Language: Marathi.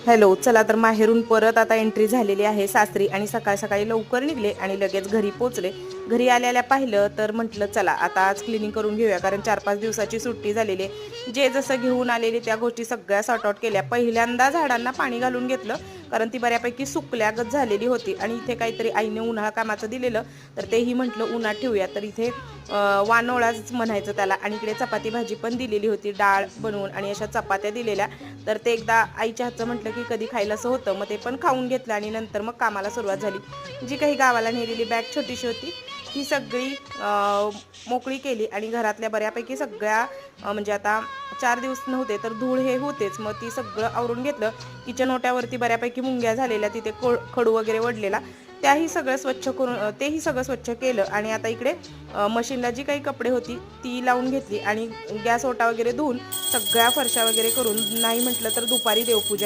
हॅलो, चला तर माहेरून परत आता एंट्री झालेली आहे सासरी आणि सकाळ सकाळी लवकर निघले आणि लगेच घरी पोचले। घरी आल्याला पाहिलं तर म्हटलं चला आता आज क्लिनिंग करून घेऊया, कारण 4-5 दिवसाची सुट्टी झालेली आहे। जे जसं घेऊन आलेले त्या गोष्टी सगळ्या सॉर्ट आउट केल्या। पहिल्यांदा झाडांना पाणी घालून घेतलं, कारण ती बऱ्यापैकी सुकल्यागत झालेली होती आणि इथे काहीतरी आईने उन्हाळा कामाचं दिलेलं, तर तेही म्हटलं उन्हात ठेवूया। तर इथे वानोळाच म्हणायचं त्याला, आणि इकडे चपाती भाजी पण दिलेली होती, डाळ बनवून आणि अशा चपात्या दिलेल्या। तर ते एकदा आईच्या हातचं म्हटलं की कधी खायला असं होतं, मग ते पण खाऊन घेतलं आणि नंतर मग कामाला सुरुवात झाली। जी काही गावाला नेलेली बॅग छोटीशी होती ती सगळी मोकळी केली आणि घरातल्या बऱ्यापैकी सगळ्या म्हणजे आता 4 दिवस नव्हते तर धूळ हे होतेच, मग ती सगळं आवरून घेतलं। किचन ओट्यावरती बऱ्यापैकी मुंग्या झालेल्या, तिथे खडू वगैरे वडलेला, तेही सगळं स्वच्छ केलं। आणि आता इकडे मशीनला जी काही कपडे होती ती लावून घेतली आणि गॅस ओटा वगैरे धुवून सगळ्या फरशा वगैरे करून, नाही म्हटलं तर दुपारी देवपूजा